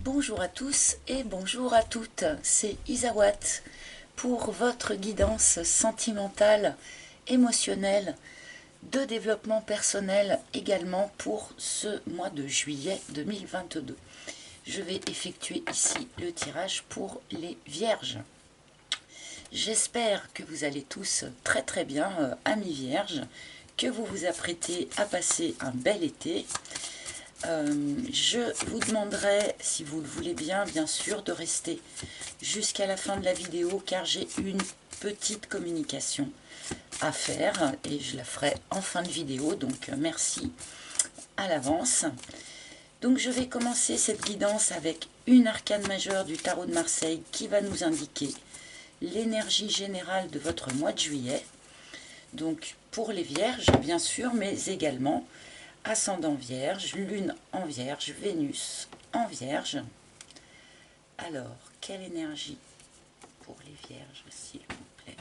Bonjour à tous et bonjour à toutes, c'est Isawat pour votre guidance sentimentale, émotionnelle, de développement personnel également pour ce mois de juillet 2022. Je vais effectuer ici le tirage pour les vierges. J'espère que vous allez tous très très bien, amis vierges, que vous vous apprêtez à passer un bel été. Je vous demanderai, si vous le voulez bien sûr, de rester jusqu'à la fin de la vidéo car j'ai une petite communication à faire et je la ferai en fin de vidéo, donc merci à l'avance. Donc je vais commencer cette guidance avec une arcane majeure du tarot de Marseille qui va nous indiquer l'énergie générale de votre mois de juillet. Donc pour les vierges bien sûr, mais également ascendant vierge, lune en vierge, Vénus en vierge. Alors, quelle énergie pour les vierges, s'il vous plaît?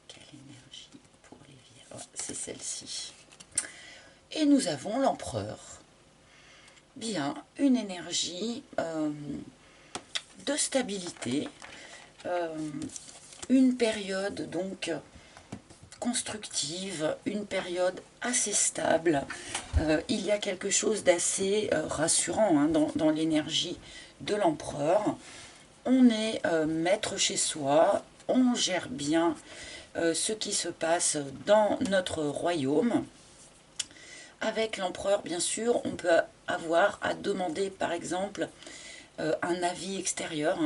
Quelle énergie pour les vierges? Oh, c'est celle-ci. Et nous avons l'empereur. Bien, une énergie de stabilité, une période donc constructive, une période assez stable. Il y a quelque chose d'assez rassurant dans l'énergie de l'empereur. On est maître chez soi, on gère bien ce qui se passe dans notre royaume. Avec l'empereur, bien sûr, on peut avoir à demander, par exemple, un avis extérieur,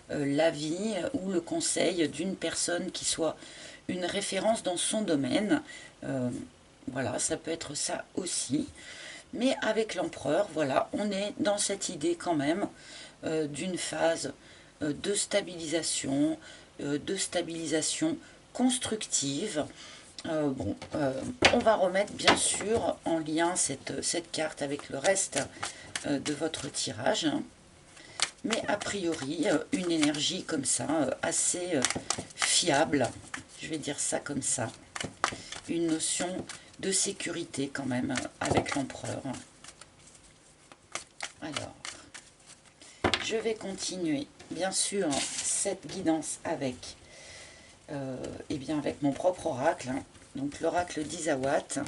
l'avis ou le conseil d'une personne qui soit une référence dans son domaine. Voilà, ça peut être ça aussi. Mais avec l'empereur, voilà, on est dans cette idée quand même d'une phase de stabilisation constructive. On va remettre bien sûr en lien cette carte avec le reste de votre tirage. Mais a priori, une énergie comme ça, assez fiable, je vais dire ça comme ça. Une notion de sécurité quand même avec l'empereur. Alors, je vais continuer bien sûr cette guidance avec, avec mon propre oracle, donc l'oracle d'Isawat,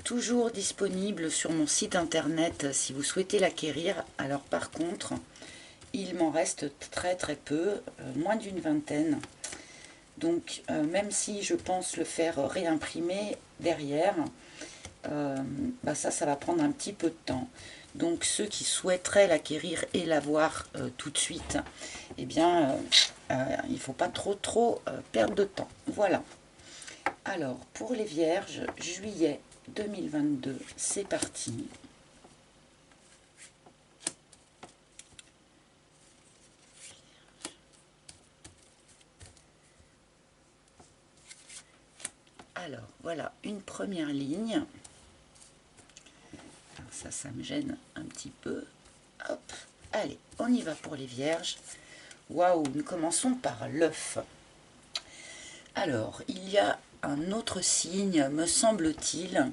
toujours disponible sur mon site internet si vous souhaitez l'acquérir. Alors par contre, il m'en reste très très peu, moins d'une vingtaine. Donc même si je pense le faire réimprimer derrière, ça va prendre un petit peu de temps. Donc ceux qui souhaiteraient l'acquérir et l'avoir tout de suite, eh bien il ne faut pas trop perdre de temps. Voilà. Alors pour les vierges, juillet 2022, c'est parti. Alors voilà une première ligne. Alors ça me gêne un petit peu. Hop, allez, on y va pour les vierges. Waouh, nous commençons par l'œuf. Alors, il y a un autre signe, me semble-t-il,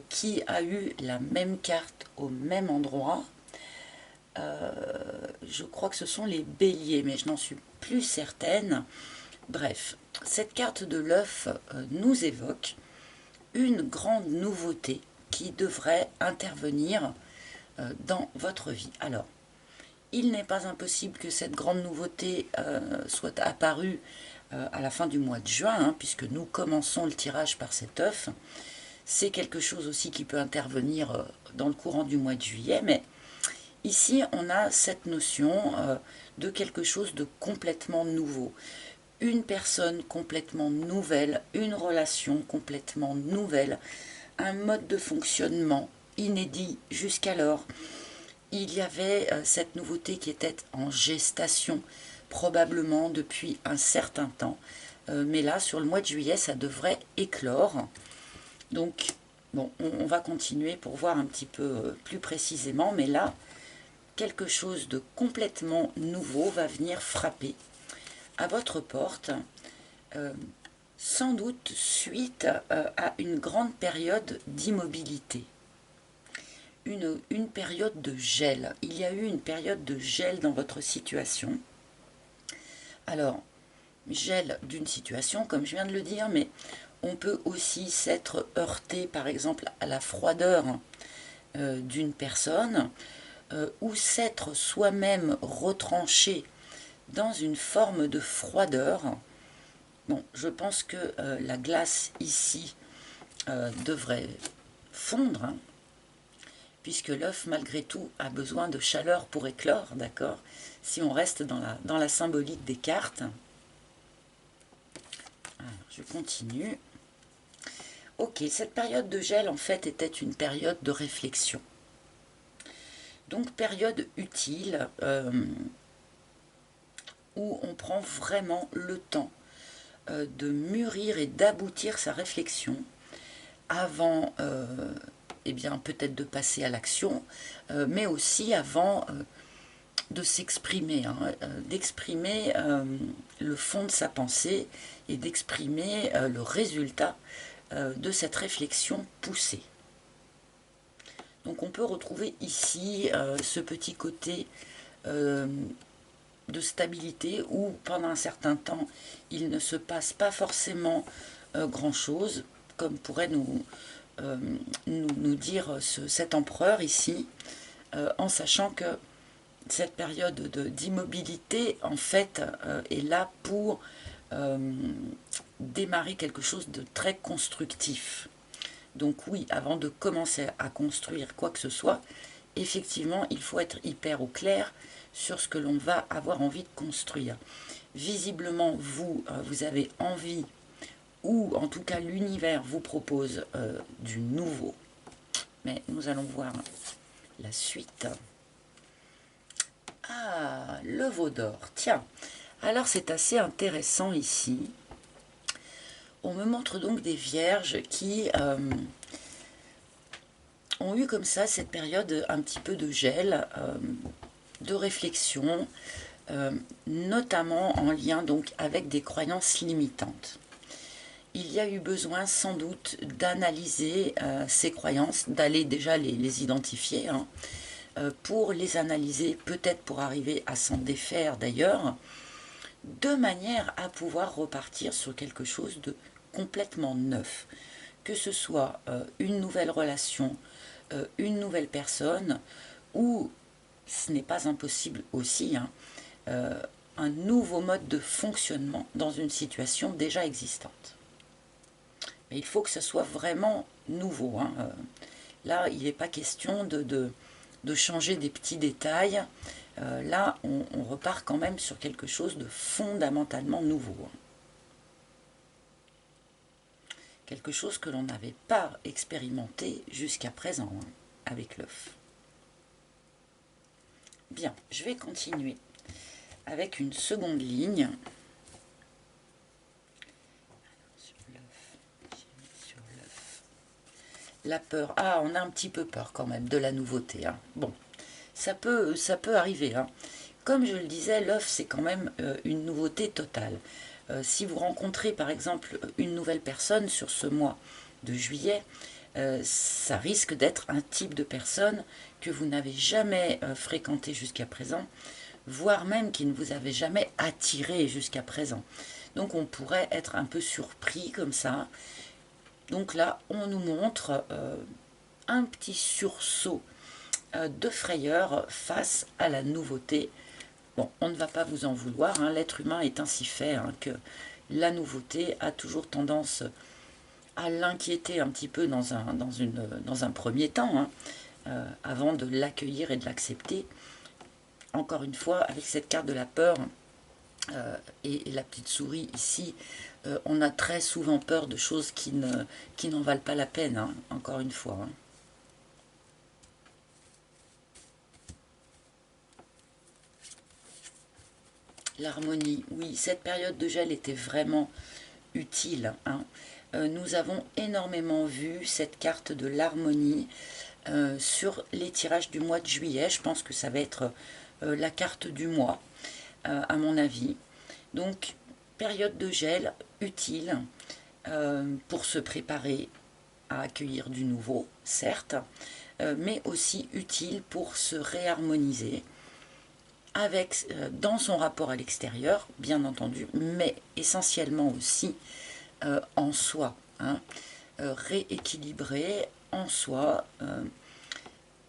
qui a eu la même carte au même endroit. Je crois que ce sont les béliers, mais je n'en suis plus certaine. Bref, cette carte de l'œuf nous évoque une grande nouveauté qui devrait intervenir dans votre vie. Alors, il n'est pas impossible que cette grande nouveauté soit apparue à la fin du mois de juin, puisque nous commençons le tirage par cet œuf. C'est quelque chose aussi qui peut intervenir dans le courant du mois de juillet, mais ici on a cette notion de quelque chose de complètement nouveau. Une personne complètement nouvelle, une relation complètement nouvelle, un mode de fonctionnement inédit jusqu'alors. Il y avait cette nouveauté qui était en gestation, probablement depuis un certain temps. Mais là, sur le mois de juillet, ça devrait éclore. Donc, bon, on va continuer pour voir un petit peu plus précisément. Mais là, quelque chose de complètement nouveau va venir frapper à votre porte. Sans doute suite à une grande période d'immobilité. une période de gel. Il y a eu une période de gel dans votre situation. Alors, gel d'une situation, comme je viens de le dire, mais on peut aussi s'être heurté, par exemple, à la froideur d'une personne, ou s'être soi-même retranché dans une forme de froideur. Bon, je pense que la glace ici devrait fondre, hein, puisque l'œuf, malgré tout, a besoin de chaleur pour éclore, d'accord? Si on reste dans la symbolique des cartes. Alors, je continue. Ok, cette période de gel, en fait, était une période de réflexion. Donc, période utile où on prend vraiment le temps de mûrir et d'aboutir sa réflexion avant, eh bien, peut-être de passer à l'action, mais aussi avant de s'exprimer, hein, d'exprimer le fond de sa pensée et d'exprimer le résultat de cette réflexion poussée. Donc on peut retrouver ici ce petit côté de stabilité où pendant un certain temps il ne se passe pas forcément grand-chose, comme pourrait nous dire cet empereur ici, en sachant que cette période d'immobilité en fait est là pour démarrer quelque chose de très constructif. Donc oui, avant de commencer à construire quoi que ce soit, effectivement, il faut être hyper au clair sur ce que l'on va avoir envie de construire. Visiblement, vous avez envie, ou en tout cas l'univers vous propose du nouveau. Mais nous allons voir la suite. Ah, le veau d'or. Tiens, alors c'est assez intéressant ici. On me montre donc des vierges qui ont eu comme ça cette période un petit peu de gel, de réflexion, notamment en lien donc avec des croyances limitantes. Il y a eu besoin sans doute d'analyser ces croyances, d'aller déjà les identifier, hein, pour les analyser, peut-être pour arriver à s'en défaire d'ailleurs, de manière à pouvoir repartir sur quelque chose de complètement neuf. Que ce soit une nouvelle relation, une nouvelle personne, ou, ce n'est pas impossible aussi, hein, un nouveau mode de fonctionnement dans une situation déjà existante. Mais il faut que ce soit vraiment nouveau, hein. Là, il n'est pas question de changer des petits détails. Là, on repart quand même sur quelque chose de fondamentalement nouveau, hein. Quelque chose que l'on n'avait pas expérimenté jusqu'à présent, hein, avec l'œuf. Bien, je vais continuer avec une seconde ligne. Sur l'œuf. La peur. Ah, on a un petit peu peur quand même de la nouveauté, hein. Bon, ça peut arriver, hein. Comme je le disais, l'œuf, c'est quand même une nouveauté totale. Si vous rencontrez par exemple une nouvelle personne sur ce mois de juillet, ça risque d'être un type de personne que vous n'avez jamais fréquenté jusqu'à présent, voire même qui ne vous avait jamais attiré jusqu'à présent. Donc on pourrait être un peu surpris comme ça. Donc là, on nous montre un petit sursaut de frayeur face à la nouveauté. Bon, on ne va pas vous en vouloir, hein, l'être humain est ainsi fait, hein, que la nouveauté a toujours tendance à l'inquiéter un petit peu dans un premier temps, hein, avant de l'accueillir et de l'accepter. Encore une fois, avec cette carte de la peur et la petite souris ici, on a très souvent peur de choses qui n'en valent pas la peine, hein, encore une fois, hein. L'harmonie, oui, cette période de gel était vraiment utile, hein. Nous avons énormément vu cette carte de l'harmonie sur les tirages du mois de juillet. Je pense que ça va être la carte du mois, à mon avis. Donc, période de gel utile pour se préparer à accueillir du nouveau, certes, mais aussi utile pour se réharmoniser avec, dans son rapport à l'extérieur, bien entendu, mais essentiellement aussi en soi, hein, rééquilibrer en soi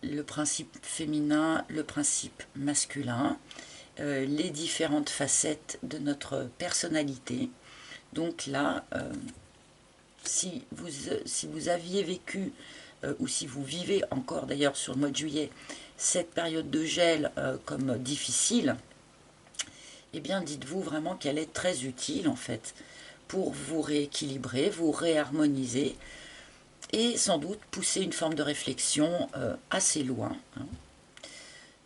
le principe féminin, le principe masculin, les différentes facettes de notre personnalité. Donc là, si vous aviez vécu, ou si vous vivez encore d'ailleurs sur le mois de juillet, cette période de gel comme difficile, eh bien dites-vous vraiment qu'elle est très utile en fait pour vous rééquilibrer, vous réharmoniser et sans doute pousser une forme de réflexion assez loin. Hein.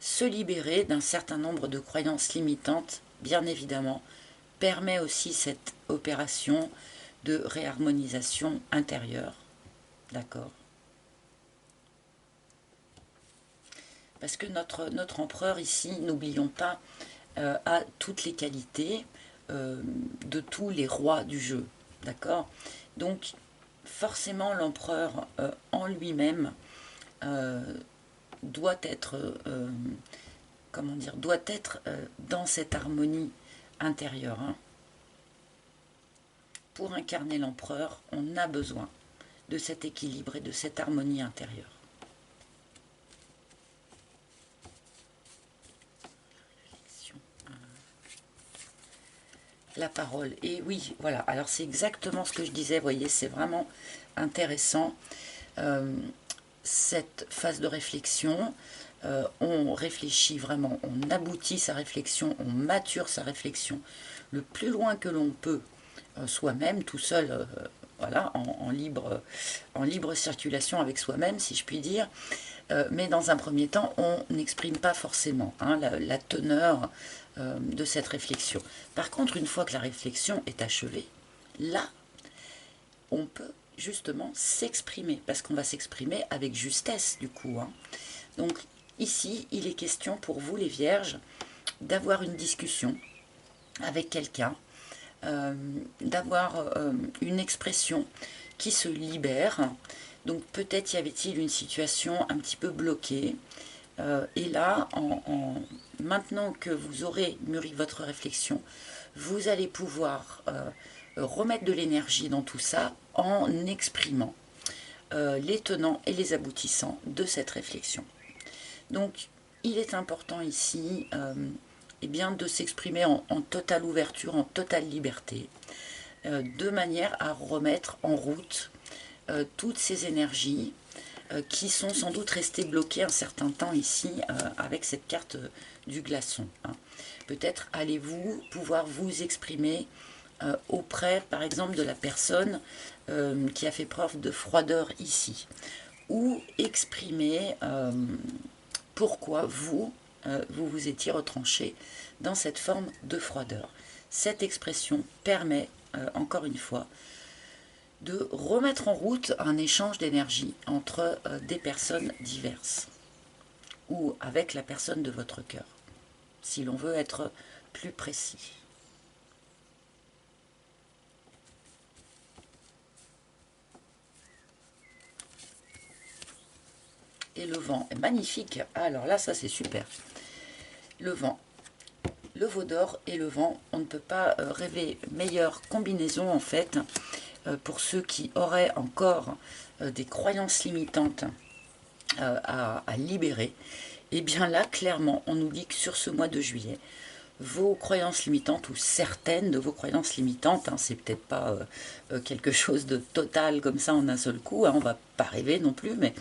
Se libérer d'un certain nombre de croyances limitantes, bien évidemment, permet aussi cette opération de réharmonisation intérieure. D'accord? Parce que notre empereur ici, n'oublions pas, a toutes les qualités de tous les rois du jeu. D'accord? Donc, forcément, l'empereur en lui-même doit être, comment dire, doit être dans cette harmonie intérieure. Hein. Pour incarner l'empereur, on a besoin de cet équilibre et de cette harmonie intérieure. La parole. Et oui, voilà. Alors c'est exactement ce que je disais. Vous voyez, c'est vraiment intéressant. Cette phase de réflexion, on réfléchit vraiment, on aboutit sa réflexion, on mature sa réflexion le plus loin que l'on peut soi-même, tout seul, voilà, en libre circulation avec soi-même, si je puis dire. Mais dans un premier temps, on n'exprime pas forcément hein, la teneur de cette réflexion. Par contre, une fois que la réflexion est achevée, là, on peut justement s'exprimer, parce qu'on va s'exprimer avec justesse du coup. Hein. Donc ici, il est question pour vous les vierges d'avoir une discussion avec quelqu'un, d'avoir une expression qui se libère. Donc peut-être y avait-il une situation un petit peu bloquée. Et là, maintenant que vous aurez mûri votre réflexion, vous allez pouvoir remettre de l'énergie dans tout ça en exprimant les tenants et les aboutissants de cette réflexion. Donc, il est important ici eh bien, de s'exprimer en totale ouverture, en totale liberté, de manière à remettre en route toutes ces énergies qui sont sans doute restées bloquées un certain temps ici avec cette carte du glaçon. Hein. Peut-être allez-vous pouvoir vous exprimer auprès, par exemple, de la personne qui a fait preuve de froideur ici, ou exprimer pourquoi vous vous étiez retranché dans cette forme de froideur. Cette expression permet, encore une fois, de remettre en route un échange d'énergie entre des personnes diverses, ou avec la personne de votre cœur, si l'on veut être plus précis. Et le vent est magnifique. Alors là, ça c'est super. Le vent, le veau d'or et le vent, on ne peut pas rêver meilleure combinaison en fait pour ceux qui auraient encore des croyances limitantes à libérer. Et bien là, clairement, on nous dit que sur ce mois de juillet, vos croyances limitantes, ou certaines de vos croyances limitantes, hein, c'est peut-être pas quelque chose de total comme ça en un seul coup, hein, on va pas rêver non plus, mais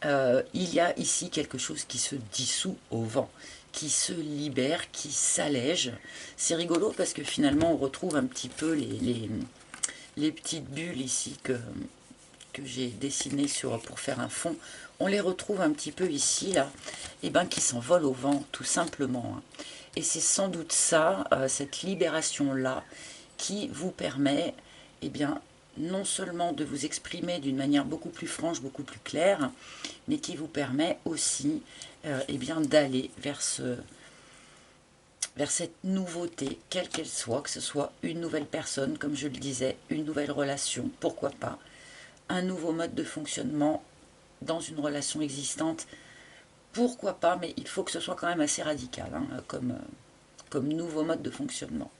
il y a ici quelque chose qui se dissout au vent, qui se libère, qui s'allège. C'est rigolo parce que finalement on retrouve un petit peu les petites bulles ici que j'ai dessinées pour faire un fond. On les retrouve un petit peu ici, là, et ben qui s'envolent au vent, tout simplement. Hein. Et c'est sans doute ça, cette libération-là, qui vous permet, eh bien, non seulement de vous exprimer d'une manière beaucoup plus franche, beaucoup plus claire, mais qui vous permet aussi eh bien, d'aller vers cette nouveauté, quelle qu'elle soit, que ce soit une nouvelle personne, comme je le disais, une nouvelle relation, pourquoi pas, un nouveau mode de fonctionnement, dans une relation existante, pourquoi pas, mais il faut que ce soit quand même assez radical, hein, comme nouveau mode de fonctionnement.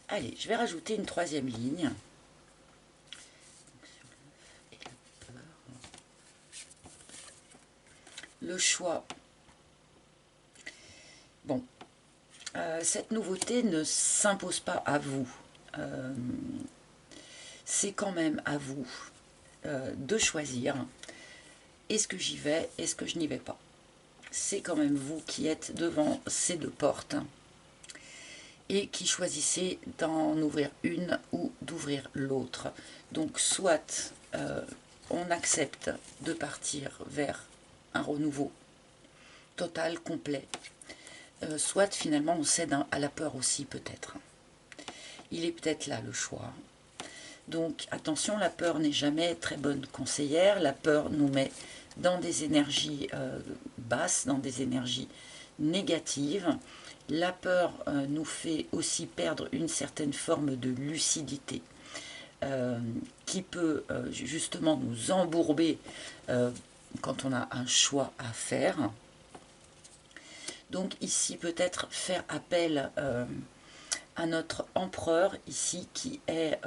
Allez, je vais rajouter une troisième ligne. Le choix. Bon, cette nouveauté ne s'impose pas à vous. C'est quand même à vous de choisir. Est-ce que j'y vais, est-ce que je n'y vais pas? C'est quand même vous qui êtes devant ces deux portes et qui choisissez d'en ouvrir une ou d'ouvrir l'autre. Donc soit on accepte de partir vers un renouveau total, complet, soit finalement on cède à la peur aussi peut-être. Il est peut-être là le choix. Donc attention, la peur n'est jamais très bonne conseillère. La peur nous met dans des énergies basses, dans des énergies négatives. La peur nous fait aussi perdre une certaine forme de lucidité qui peut justement nous embourber quand on a un choix à faire. Donc ici peut-être faire appel à notre empereur ici qui est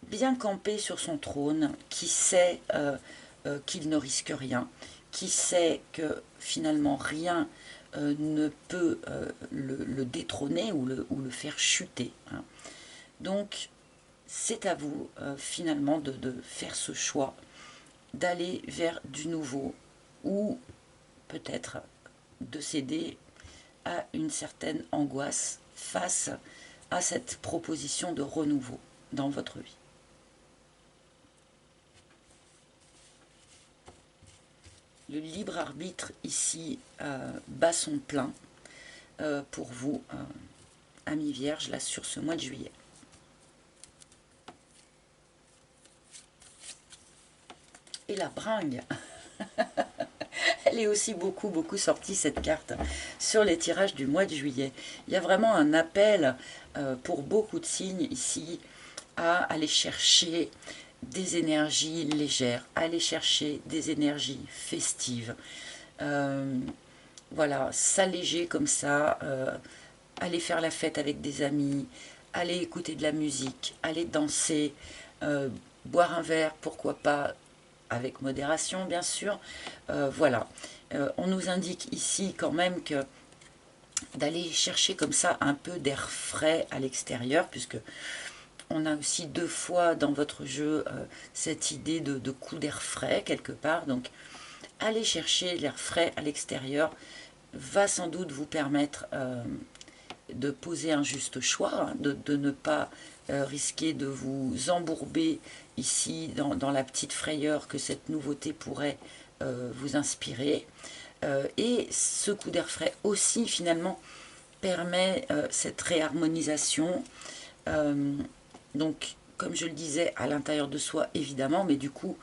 bien campé sur son trône, qui sait qu'il ne risque rien, qui sait que finalement rien ne peut le détrôner ou le faire chuter. Hein. Donc c'est à vous finalement de faire ce choix, d'aller vers du nouveau ou peut-être de céder à une certaine angoisse face à cette proposition de renouveau dans votre vie. Le libre arbitre ici bat son plein pour vous, amis vierges, là sur ce mois de juillet. Et la bringue, elle est aussi beaucoup sortie cette carte sur les tirages du mois de juillet. Il y a vraiment un appel pour beaucoup de signes ici à aller chercher des énergies légères, aller chercher des énergies festives. Voilà, s'alléger comme ça, aller faire la fête avec des amis, aller écouter de la musique, aller danser, boire un verre, pourquoi pas, avec modération bien sûr. Voilà, on nous indique ici quand même que d'aller chercher comme ça un peu d'air frais à l'extérieur, puisque on a aussi deux fois dans votre jeu cette idée de coup d'air frais quelque part. Donc aller chercher l'air frais à l'extérieur va sans doute vous permettre de poser un juste choix, hein, de ne pas risquer de vous embourber ici dans la petite frayeur que cette nouveauté pourrait vous inspirer. Et ce coup d'air frais aussi finalement permet cette réharmonisation. Donc comme je le disais, à l'intérieur de soi évidemment, mais du coup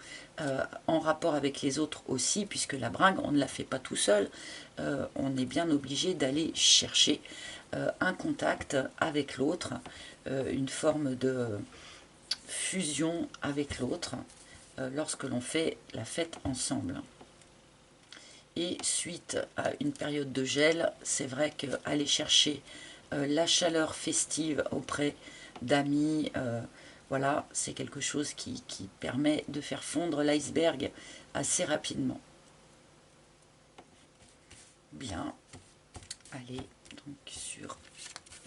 en rapport avec les autres aussi, puisque la bringue on ne la fait pas tout seul, on est bien obligé d'aller chercher un contact avec l'autre, une forme de fusion avec l'autre lorsque l'on fait la fête ensemble. Et suite à une période de gel, c'est vrai qu'aller chercher la chaleur festive auprès d'amis, voilà, c'est quelque chose qui permet de faire fondre l'iceberg assez rapidement. Bien, allez donc sur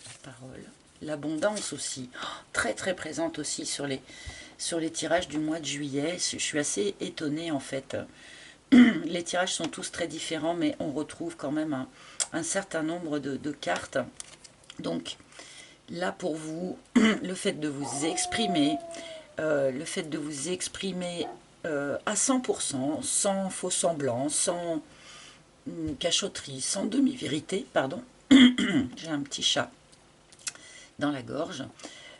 la parole. L'abondance aussi, très présente aussi sur les tirages du mois de juillet. Je suis assez étonnée en fait. Les tirages sont tous très différents, mais on retrouve quand même un certain nombre de cartes. Donc là pour vous, le fait de vous exprimer, à 100%, sans faux semblant, sans cachotterie, sans demi-vérité, pardon. J'ai un petit chat dans la gorge.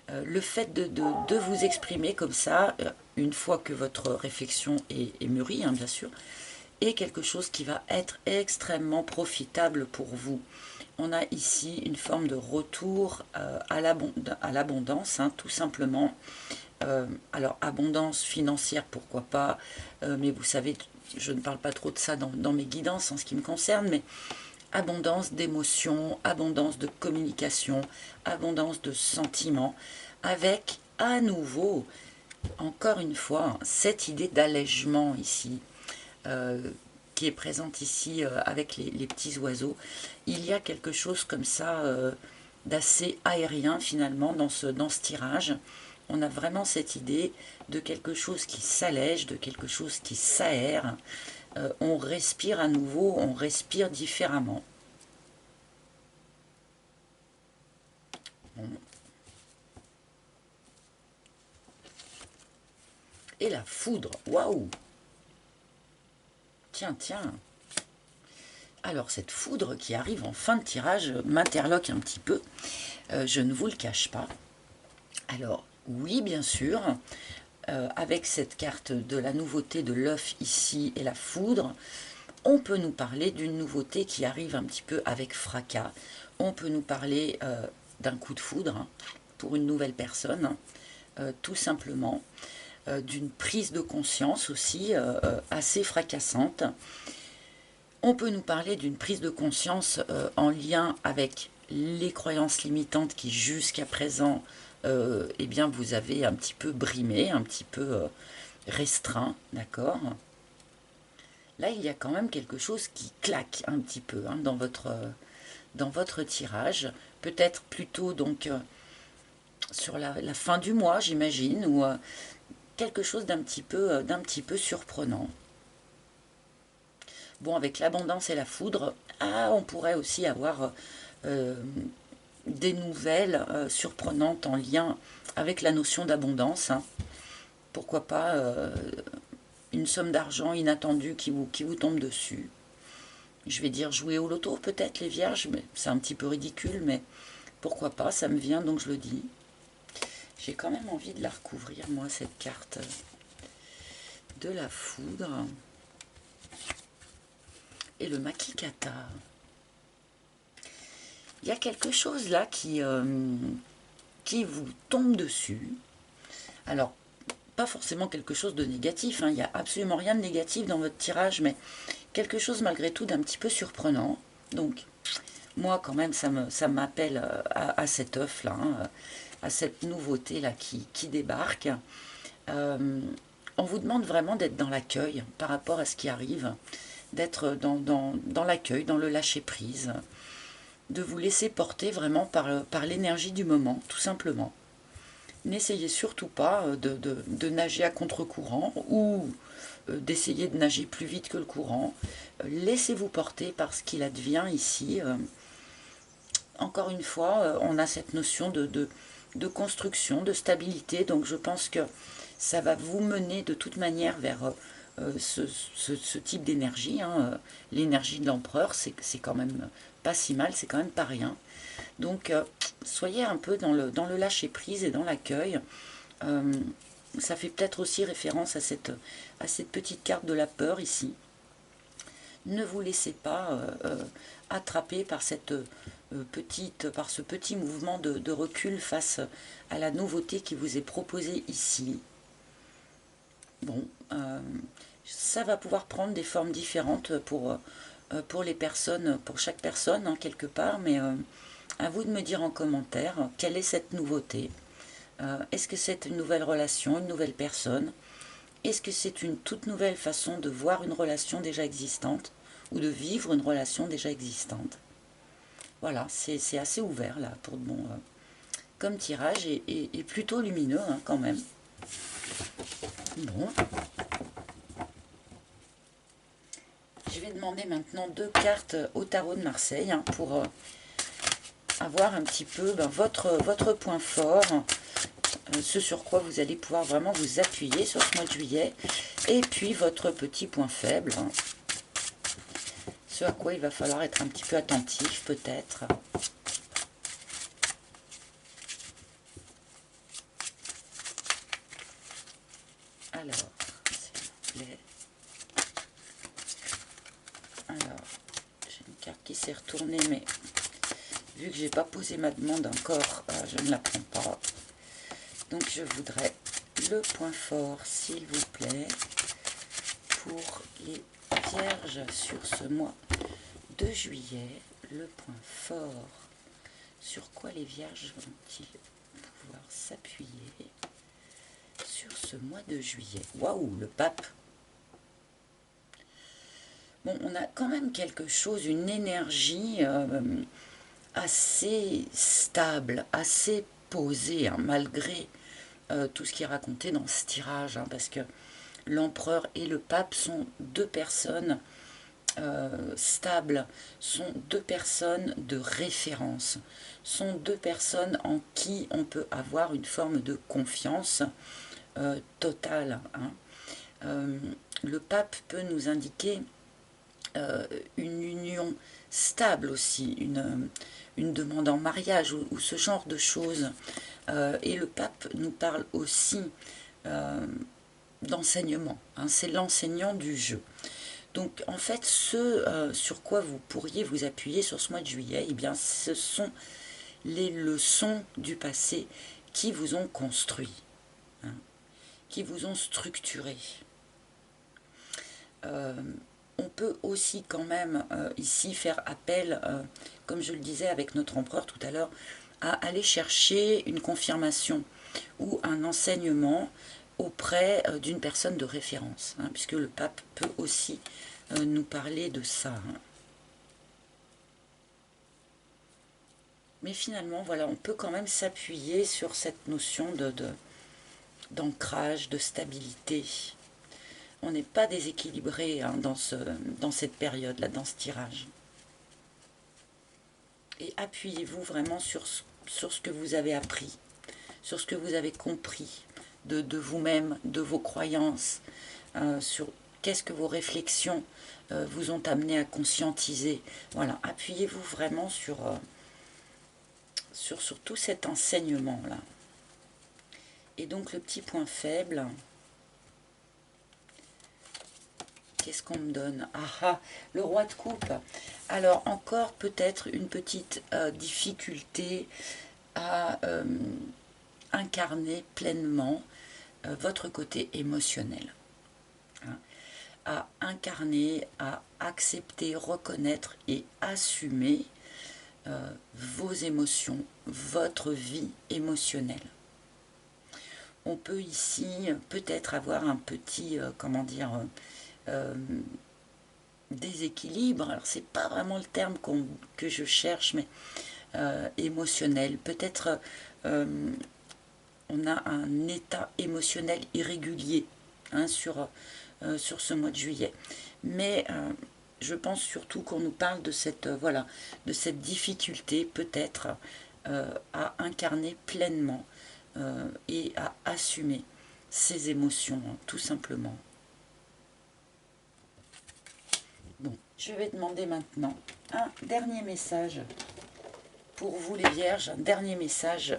Le fait de vous exprimer comme ça, une fois que votre réflexion est mûrie, hein, bien sûr, est quelque chose qui va être extrêmement profitable pour vous. On a ici une forme de retour à l'abondance, hein, tout simplement. Alors, abondance financière, pourquoi pas, mais vous savez, je ne parle pas trop de ça dans mes guidances en ce qui me concerne, mais abondance d'émotions, abondance de communication, abondance de sentiments, avec à nouveau, encore une fois, cette idée d'allègement ici, qui est présente ici avec les petits oiseaux. Il y a quelque chose comme ça d'assez aérien finalement dans ce tirage. On a vraiment cette idée de quelque chose qui s'allège, de quelque chose qui s'aère. On respire à nouveau, on respire différemment. Bon. Et la foudre, waouh! Tiens, tiens. Alors cette foudre qui arrive en fin de tirage m'interloque un petit peu. Je ne vous le cache pas. Alors oui, bien sûr, avec cette carte de la nouveauté de l'œuf ici et la foudre, on peut nous parler d'une nouveauté qui arrive un petit peu avec fracas. On peut nous parler d'un coup de foudre hein, pour une nouvelle personne, tout simplement. D'une prise de conscience aussi assez fracassante. On peut nous parler d'une prise de conscience en lien avec les croyances limitantes qui jusqu'à présent eh bien, vous avez un petit peu brimé, un petit peu restreint, d'accord? Là, il y a quand même quelque chose qui claque un petit peu hein, dans votre tirage. Peut-être plutôt donc sur la fin du mois, j'imagine, ou quelque chose d'un petit peu surprenant. Bon, avec l'abondance et la foudre, on pourrait aussi avoir des nouvelles surprenantes en lien avec la notion d'abondance. Hein. Pourquoi pas une somme d'argent inattendue qui vous tombe dessus. Je vais dire jouer au loto peut-être les vierges, mais c'est un petit peu ridicule, mais pourquoi pas, ça me vient donc je le dis. J'ai quand même envie de la recouvrir, moi, cette carte de la foudre. Et le makikata. Il y a quelque chose là qui vous tombe dessus. Alors, pas forcément quelque chose de négatif, hein. Il n'y a absolument rien de négatif dans votre tirage, mais quelque chose malgré tout d'un petit peu surprenant. Donc, moi quand même, ça m'appelle à cet œuf là, hein, à cette nouveauté là qui débarque. On vous demande vraiment d'être dans l'accueil par rapport à ce qui arrive, d'être dans l'accueil, dans le lâcher-prise, de vous laisser porter vraiment par l'énergie du moment, tout simplement. N'essayez surtout pas de nager à contre-courant ou d'essayer de nager plus vite que le courant. Laissez-vous porter par ce qu'il advient ici. Encore une fois, on a cette notion de construction, de stabilité, donc je pense que ça va vous mener de toute manière vers ce type d'énergie. Hein. L'énergie de l'empereur, c'est quand même pas si mal, c'est quand même pas rien. Donc, soyez un peu dans le lâcher-prise et dans l'accueil. Ça fait peut-être aussi référence à cette petite carte de la peur ici. Ne vous laissez pas attraper par ce petit mouvement de recul face à la nouveauté qui vous est proposée ici. Bon, ça va pouvoir prendre des formes différentes pour les personnes, pour chaque personne, hein, quelque part, mais à vous de me dire en commentaire quelle est cette nouveauté. Est-ce que c'est une nouvelle relation, une nouvelle personne? Est-ce que c'est une toute nouvelle façon de voir une relation déjà existante ou de vivre une relation déjà existante? Voilà, c'est assez ouvert là, pour bon, comme tirage et plutôt lumineux hein, quand même. Bon. Je vais demander maintenant 2 cartes au tarot de Marseille hein, pour avoir un petit peu votre point fort, ce sur quoi vous allez pouvoir vraiment vous appuyer sur ce mois de juillet, et puis votre petit point faible, hein, ce à quoi il va falloir être un petit peu attentif peut-être. Alors, s'il vous plaît. Alors, j'ai une carte qui s'est retournée, mais vu que j'ai pas posé ma demande encore, je ne la prends pas. Donc je voudrais le point fort, s'il vous plaît, pour les vierges sur ce mois de juillet. Le point fort, sur quoi les vierges vont-ils pouvoir s'appuyer sur ce mois de juillet? Waouh, le pape! Bon, on a quand même quelque chose, une énergie assez stable, assez posée, hein, malgré tout ce qui est raconté dans ce tirage, hein, parce que l'empereur et le pape sont deux personnes stables, sont deux personnes de référence, sont deux personnes en qui on peut avoir une forme de confiance totale, hein. Le pape peut nous indiquer une union stable aussi, une demande en mariage ou ce genre de choses. Et le pape nous parle aussi d'enseignement, hein, c'est l'enseignant du jeu. Donc en fait, ce sur quoi vous pourriez vous appuyer sur ce mois de juillet, eh bien, ce sont les leçons du passé qui vous ont construit, hein, qui vous ont structuré. On peut aussi quand même ici faire appel, comme je le disais avec notre empereur tout à l'heure, à aller chercher une confirmation ou un enseignement auprès d'une personne de référence, hein, puisque le pape peut aussi nous parler de ça, hein. Mais finalement, voilà, on peut quand même s'appuyer sur cette notion d'ancrage, de stabilité. On n'est pas déséquilibré, hein, dans cette période-là, dans ce tirage. Et appuyez-vous vraiment sur ce que vous avez appris, sur ce que vous avez compris de vous-même, de vos croyances, sur qu'est-ce que vos réflexions vous ont amené à conscientiser. Voilà, appuyez-vous vraiment sur tout cet enseignement-là. Et donc le petit point faible, qu'est-ce qu'on me donne? Ah, le roi de coupe. Alors encore peut-être une petite difficulté à incarner pleinement votre côté émotionnel, hein, à incarner, à accepter, reconnaître et assumer vos émotions, votre vie émotionnelle. On peut ici peut-être avoir un petit, comment dire, déséquilibre. Alors c'est pas vraiment le terme que je cherche, mais émotionnel. Peut-être on a un état émotionnel irrégulier, hein, sur ce mois de juillet. Mais je pense surtout qu'on nous parle de cette, voilà, de cette difficulté peut-être à incarner pleinement et à assumer ses émotions, hein, tout simplement. Bon, je vais demander maintenant un dernier message pour vous les vierges, un dernier message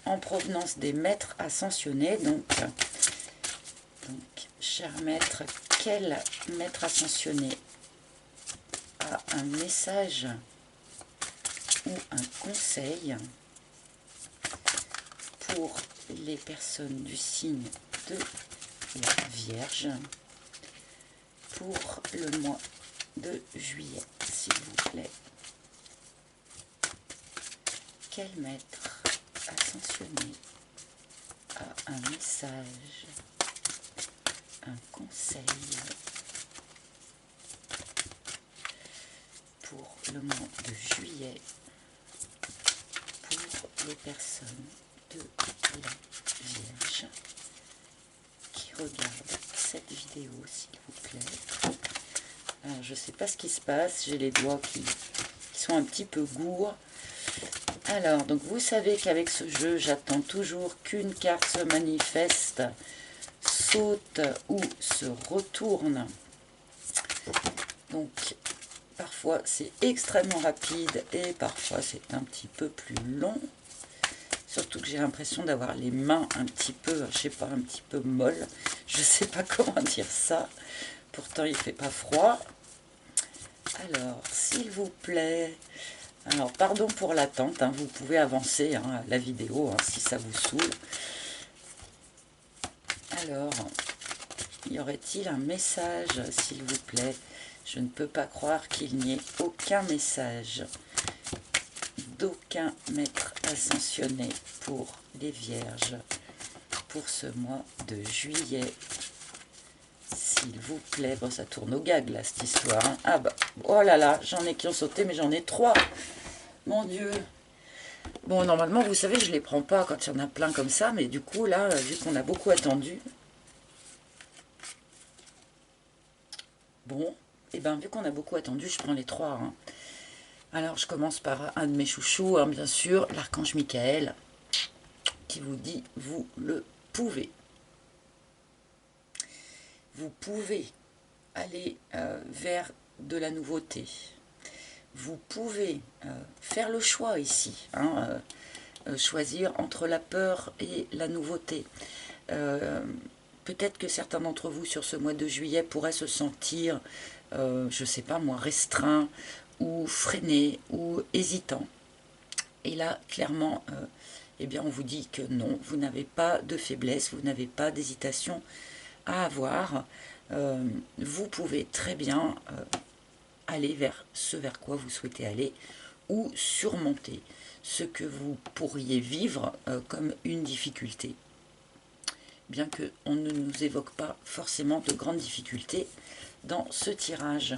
en provenance des maîtres ascensionnés. Donc cher maître, quel maître ascensionné a un message ou un conseil pour les personnes du signe de la Vierge pour le mois de juillet, s'il vous plaît? Quel maître ascensionné a un message, un conseil pour le mois de juillet pour les personnes de la Vierge qui regardent cette vidéo, s'il vous plaît? Alors, je ne sais pas ce qui se passe, j'ai les doigts qui sont un petit peu gourds. Alors, donc vous savez qu'avec ce jeu, j'attends toujours qu'une carte se manifeste, saute ou se retourne. Donc, parfois c'est extrêmement rapide et parfois c'est un petit peu plus long. Surtout que j'ai l'impression d'avoir les mains un petit peu, je sais pas, un petit peu molles. Je sais pas comment dire ça. Pourtant, il fait pas froid. Alors, s'il vous plaît... Alors, pardon pour l'attente, hein, vous pouvez avancer, hein, la vidéo, hein, si ça vous saoule. Alors, y aurait-il un message, s'il vous plaît? Je ne peux pas croire qu'il n'y ait aucun message d'aucun maître ascensionné pour les vierges pour ce mois de juillet. S'il vous plaît. Bon, ça tourne au gag, là, cette histoire. Hein. Ah bah, oh là là, j'en ai qui ont sauté, mais j'en ai 3. Mon Dieu. Bon, normalement, vous savez, je les prends pas quand il y en a plein comme ça, mais du coup, là, vu qu'on a beaucoup attendu... Bon, et bien, vu qu'on a beaucoup attendu, je prends les 3. Hein. Alors, je commence par un de mes chouchous, hein, bien sûr, l'archange Michael, qui vous dit, vous le pouvez. Vous pouvez aller vers de la nouveauté. Vous pouvez faire le choix ici, hein, choisir entre la peur et la nouveauté. Peut-être que certains d'entre vous sur ce mois de juillet pourraient se sentir, je ne sais pas moi, restreints ou freinés ou hésitants. Et là, clairement, eh bien, on vous dit que non, vous n'avez pas de faiblesse, vous n'avez pas d'hésitation à avoir. Vous pouvez très bien aller vers ce vers quoi vous souhaitez aller ou surmonter ce que vous pourriez vivre comme une difficulté. Bien qu'on ne nous évoque pas forcément de grandes difficultés dans ce tirage.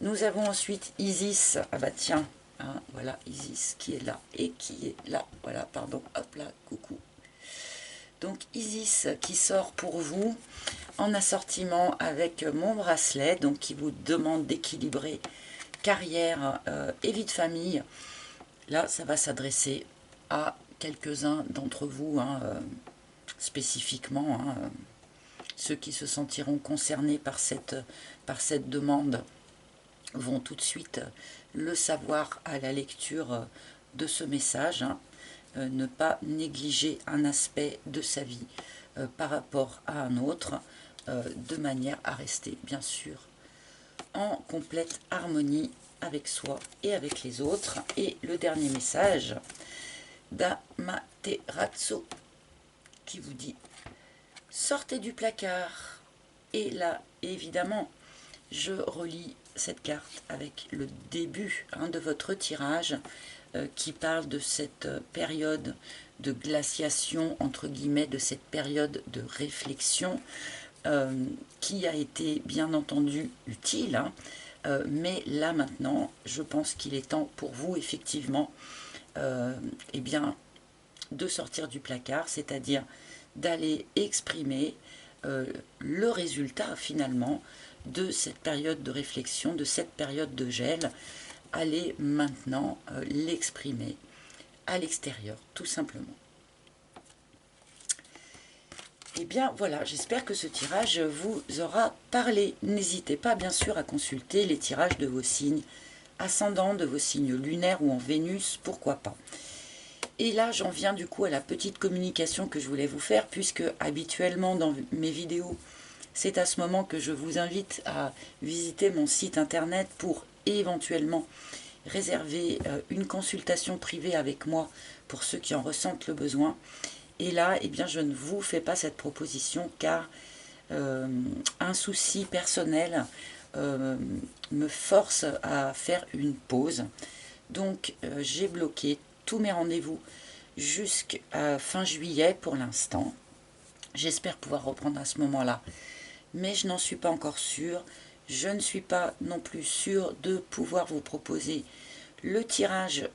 Nous avons ensuite Isis. Ah bah tiens, hein, voilà Isis qui est là et qui est là. Voilà, pardon, hop là, coucou. Donc Isis qui sort pour vous en assortiment avec mon bracelet, donc qui vous demande d'équilibrer carrière et vie de famille. Là, ça va s'adresser à quelques-uns d'entre vous, hein, spécifiquement, hein, ceux qui se sentiront concernés par cette demande vont tout de suite le savoir à la lecture de ce message. Hein. Ne pas négliger un aspect de sa vie par rapport à un autre, de manière à rester, bien sûr, en complète harmonie avec soi et avec les autres. Et le dernier message d'Amaterasu qui vous dit « Sortez du placard ». Et là, évidemment, je relis cette carte avec le début de votre tirage qui parle de cette période de glaciation, entre guillemets, de cette période de réflexion qui a été bien entendu utile. Hein, mais là maintenant, je pense qu'il est temps pour vous, effectivement, eh bien, de sortir du placard, c'est-à-dire d'aller exprimer le résultat, finalement, de cette période de réflexion, de cette période de gel. Allez maintenant l'exprimer à l'extérieur, tout simplement. Et bien voilà, j'espère que ce tirage vous aura parlé. N'hésitez pas bien sûr à consulter les tirages de vos signes ascendants, de vos signes lunaires ou en Vénus, pourquoi pas. Et là, j'en viens du coup à la petite communication que je voulais vous faire, puisque habituellement dans mes vidéos, c'est à ce moment que je vous invite à visiter mon site internet pour éventuellement réserver une consultation privée avec moi pour ceux qui en ressentent le besoin. Et là, eh bien, je ne vous fais pas cette proposition car un souci personnel me force à faire une pause. Donc, j'ai bloqué tous mes rendez-vous jusqu'à fin juillet pour l'instant. J'espère pouvoir reprendre à ce moment-là, mais je n'en suis pas encore sûre. Je ne suis pas non plus sûre de pouvoir vous proposer le tirage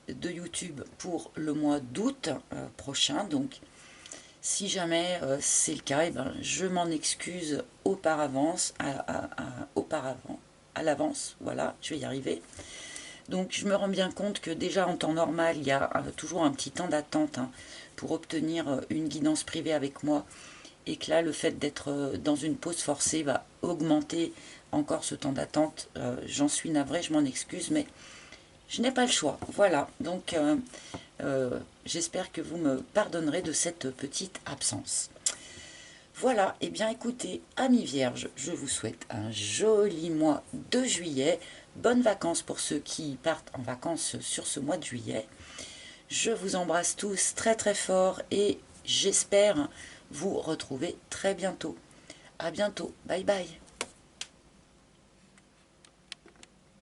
de YouTube pour le mois d'août prochain. Donc, si jamais c'est le cas, eh ben, je m'en excuse auparavant, à l'avance. Voilà, je vais y arriver. Donc, je me rends bien compte que déjà en temps normal, il y a toujours un petit temps d'attente pour obtenir une guidance privée avec moi. Et que là, le fait d'être dans une pause forcée va augmenter encore ce temps d'attente. J'en suis navrée, je m'en excuse, mais je n'ai pas le choix. Voilà, donc j'espère que vous me pardonnerez de cette petite absence. Voilà, et bien écoutez, amis vierges, je vous souhaite un joli mois de juillet. Bonnes vacances pour ceux qui partent en vacances sur ce mois de juillet. Je vous embrasse tous très très fort et j'espère vous retrouver très bientôt. À bientôt, bye bye.